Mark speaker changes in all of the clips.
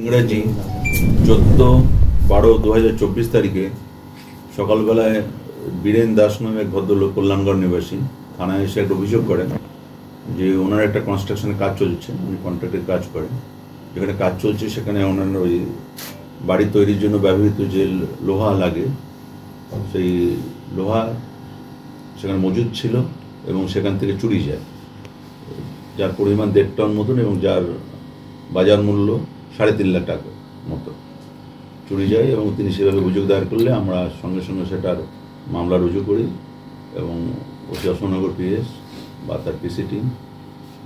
Speaker 1: ইংরাজি 14/12/2024 তারিখে সকালবেলায় বীরেন দাস নামে এক ভদ্রলোক কল্যাণগড় নিবাসী থানায় এসে একটা অভিযোগ করেন যে ওনার একটা কনস্ট্রাকশনের কাজ চলছে, উনি কন্ট্রাক্টের কাজ করেন। যেখানে কাজ চলছে সেখানে ওনার ওই বাড়ি তৈরির জন্য ব্যবহৃত যে লোহা লাগে সেই লোহা সেখানে মজুদ ছিল এবং সেখান থেকে চুরি যায়, যার পরিমাণ 1.5 টন মতন এবং যার বাজার মূল্য 3.5 লাখ টাকা মতো চুরি যায়। এবং তিনি সেভাবে অভিযোগ দায়ের করলে আমরা সঙ্গে সঙ্গে সেটার মামলা রুজু করি এবং ওসি অশোকনগর পিএস বা তার পিসি টিম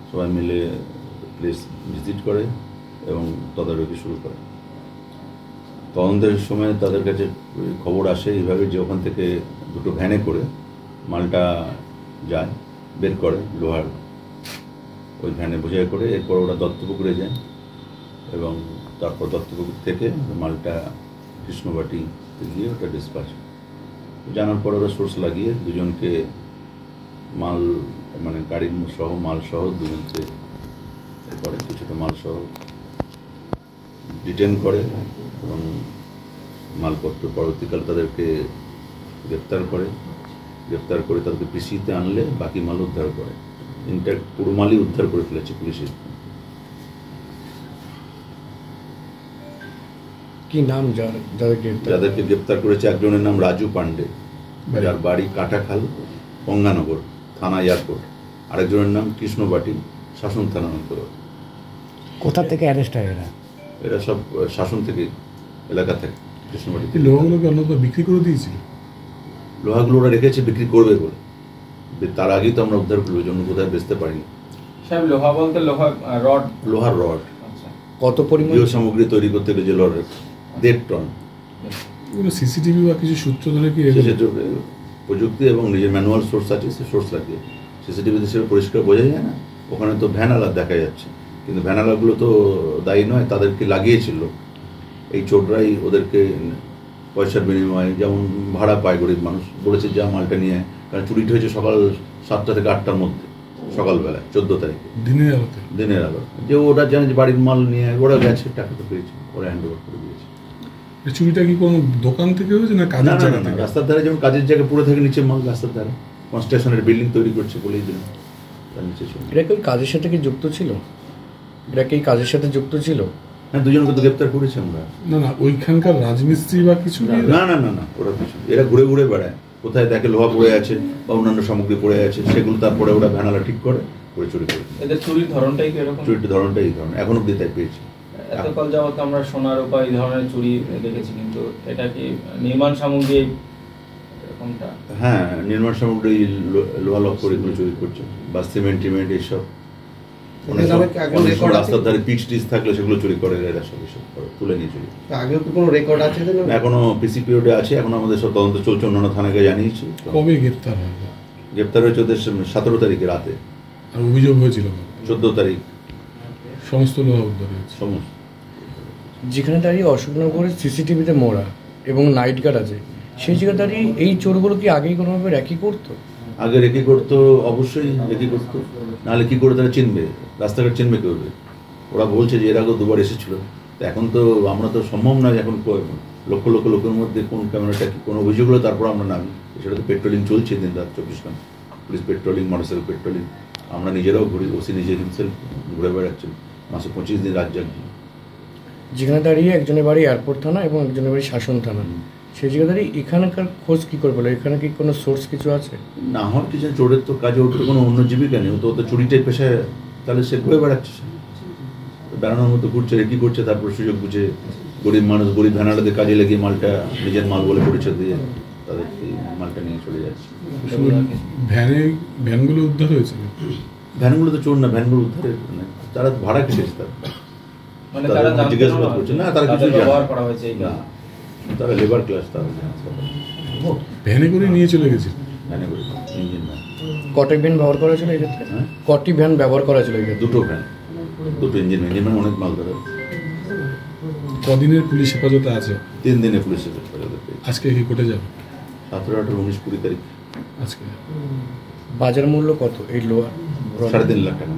Speaker 1: সবাই মিলে প্লেস ভিজিট করে এবং তদারকি শুরু করে। তদন্তের সময় তাদের কাছে খবর আসে এইভাবে যে ওখান থেকে দুটো ভ্যানে করে মালটা যায়, বের করে লোহার ওই ভ্যানে বোঝাই করে, এরপর ওরা দত্তপুকুরে যায় এবং তারপর দত্তপুকুর থেকে মালটা কৃষ্ণবাটি গিয়ে ওটা ডিসপাচ জানার পর ওরা সোর্স লাগিয়ে দুজনকে মাল মানে গাড়ির সহ মাল সহ দুজনকে করে কিছুটা মাল সহ ডিটেন করে এবং মালপত্র পরবর্তীকাল তাদেরকে গ্রেপ্তার করে তাদেরকে পিসিতে আনলে বাকি মাল উদ্ধার করে। ইনট্যাক্ট পুরো মালই উদ্ধার করে ফেলেছে পুলিশের।
Speaker 2: কি নাম
Speaker 1: যাদেরকে গ্রেপ্তার করেছে একজনের নাম রাজু পান্ডে, যার বাড়ি কাটাখাল গঙ্গানগর থানা এয়ারপোর্ট। আরেকজনের নাম কৃষ্ণবাটি শাসন থানা অন্তর্গত।
Speaker 2: কোথা থেকে অ্যারেস্ট হয়
Speaker 1: এরা সব শাসন থেকে এলাকা থেকে কৃষ্ণবাটি।
Speaker 3: লোহাগুলোকে অন্যত্র বিক্রি করে দিয়েছিল,
Speaker 1: লোহাগুলো ওরা রেখেছে বিক্রি করবে বলে, তার আগেই তো আমরা উদ্ধার করবো, জন্য কোথায় বেচতে পারিনি।
Speaker 4: লোহা বলতে
Speaker 1: লোহার রড
Speaker 2: কত পরিমাণ
Speaker 1: সামগ্রী তৈরি করতে গেলে 1.5 টন।
Speaker 3: সিসিটিভি বা কিছু সূত্র ধরে কি
Speaker 1: প্রযুক্তি এবং নিজের ম্যানুয়াল সোর্স আছে, সে সোর্স লাগিয়ে সিসিটিভিতে সে পরিষ্কার বোঝা যায় না। ওখানে তো ভ্যানালা দেখা যাচ্ছে, কিন্তু ভ্যানালাগুলো তো দায়ী নয়, তাদেরকে লাগিয়েছিল এই চোররাই। ওদেরকে পয়সার বিনিময়ে যেমন ভাড়া পায় গরিব মানুষ, বলেছে যা মালটা নিয়ে, কারণ চুরিটা হয়েছে সকাল 7টা থেকে 8টার মধ্যে সকালবেলায় 14 তারিখে দিনের আলো। যে ওরা জানে যে বাড়ির মাল নিয়ে ওরা গেছে, টাকাটা পেয়েছে, ওরা হ্যান্ড ওভার করে দিয়েছে।
Speaker 3: চুরিটা কি কোনো দোকান থেকে হয়েছে না কাজের জায়গা থেকে?
Speaker 1: রাস্তার ধারে, যেমন কাজের জায়গা পুরো থেকে নিচে মাল রাস্তার ধারে কনস্ট্রাকশনের বিল্ডিং তৈরি করছে বলেই দিন তার নিচে ছিল।
Speaker 2: এটা কি কাজের সাথে কি যুক্ত ছিল? এটা কি কাজের সাথে যুক্ত ছিল?
Speaker 1: হ্যাঁ, দুজনকে তো গ্রেপ্তার করেছি আমরা।
Speaker 3: না ওইখানকার রাজমিস্ত্রি বা কিছু
Speaker 1: না, ওরা কিছু, এরা ঘুরে ঘুরে বেড়ায়, কোথায় দেখে লোহা পড়ে আছে বা অন্যান্য সামগ্রী পড়ে আছে, সেগুলো তারপরে ওরা ভ্যানালা ঠিক করে চুরি করে।
Speaker 4: এদের চুরির ধরনটাই কি এরকম?
Speaker 1: চুরির ধরনটাই এই ধরনের, এখনো অব্দি তাই পেয়েছি।
Speaker 4: এতকাল যাবত আমরা সোনার রূপা এই ধরনের চুরি দেখেছি, কিন্তু এটা কি নির্মাণ সামগ্রী এরকমটা?
Speaker 1: হ্যাঁ, নির্মাণ সামগ্রী লোহা লক করে এগুলো চুরি করছে, বা সিমেন্ট এইসব। রাস্তার ধারে পিচ টিচ থাকলে সেগুলো চুরি করে, এরা সব এসব তুলে নিয়ে চুরি।
Speaker 2: আগেও কি কোনো রেকর্ড আছে?
Speaker 1: এখনো পিসি পিরিয়ডে আছে, এখন আমাদের সব তদন্ত চলছে, অন্যান্য থানাকে জানিয়েছি।
Speaker 3: কবে গ্রেপ্তার হয়?
Speaker 1: গ্রেপ্তার হয়েছে ওদের 17 তারিখে রাতে।
Speaker 3: আর অভিযোগ হয়েছিল
Speaker 1: 14 তারিখ
Speaker 3: সমস্ত লোহা উদ্ধার হয়েছে।
Speaker 1: সমস্ত
Speaker 2: যেখানে দাঁড়িয়ে অশোকনগরের সিসিটিভিতে মোড়া এবং নাইট গার্ড আছে, সেই জায়গায় দাঁড়িয়ে এই চোরগুলো কি আগেই কোনোভাবে র্যাকি করতো?
Speaker 1: আগে রেকি করতো, অবশ্যই রেকি করতো, নাহলে কি করে তারা চিনবে? রাস্তাঘাট চিনবে কি করবে? ওরা বলছে যে এর আগেও 2বার এসেছিল। তো এখন তো আমরা তো সম্ভব নয় এখন লক্ষ লক্ষ লোকের মধ্যে কোন ক্যামেরাটা কি কোনো অভিযোগ হলো তারপর আমরা নামি। সেটা তো পেট্রোলিং চলছে দিন রাত 24 ঘন্টা, পুলিশ পেট্রোলিং, মোটরসাইকেল পেট্রোলিং। আমরা নিজেরাও ঘুরি, ওসি নিজে হিমসেলফ ঘুরে বেড়াচ্ছেন মাসে 25 দিন রাত জাগছি।
Speaker 2: যেখানে দাঁড়িয়ে একজনের বাড়ি এয়ারপোর্ট থানা এবং একজনের বাড়ি শাসন থানা, সেই জায়গায় দাঁড়িয়ে এখানকার খোঁজ কী করে বলে? এখানে কি কোনো সোর্স কিছু আছে?
Speaker 1: না হয় কিছু, চোরের তো কাজে ওর তো কোনো অন্য জীবিকা নেই, ও তো চুরিটাই পেশায়, তাহলে সে ঘুরে বেড়াচ্ছে, বেড়ানোর মতো ঘুরছে, রেকি করছে, তারপর সুযোগ বুঝে গরিব মানুষ, গরিব ভ্যানালাদের কাজে লাগিয়ে মালটা নিজের মাল বলে পরিচয় দিয়ে তাদেরকে মালটা নিয়ে চলে যাচ্ছে।
Speaker 3: ভ্যানগুলো উদ্ধার হয়েছে?
Speaker 1: ভ্যানগুলো তো চোর না, ভ্যানগুলো উদ্ধারের তারা ভাড়া কেটেছে, তারা জিজ্ঞাসাবাদ করছে না, তারা কিছু না, তারা লেবার ক্লাস, তারা
Speaker 3: ভ্যানে করে নিয়ে চলে গেছে।
Speaker 1: ভ্যানে করে ইঞ্জিন না।
Speaker 2: কটি ভ্যান ব্যবহার করা ছিল এই ক্ষেত্রে? কটি ভ্যান ব্যবহার করা ছিল এই ক্ষেত্রে?
Speaker 1: 2টো ভ্যান, 2টো ইঞ্জিন মানে অনেক মাল ধরে।
Speaker 3: কদিনের পুলিশ হেফাজতে আছে?
Speaker 1: 3 দিনে পুলিশ হেফাজতে।
Speaker 3: আজকে কি কোর্টে যাবে?
Speaker 1: 17, 18, 19, 20 তারিখ।
Speaker 3: আজকে
Speaker 2: বাজার মূল্য কত এই লোহার?
Speaker 1: 3.5 লাখ টাকা।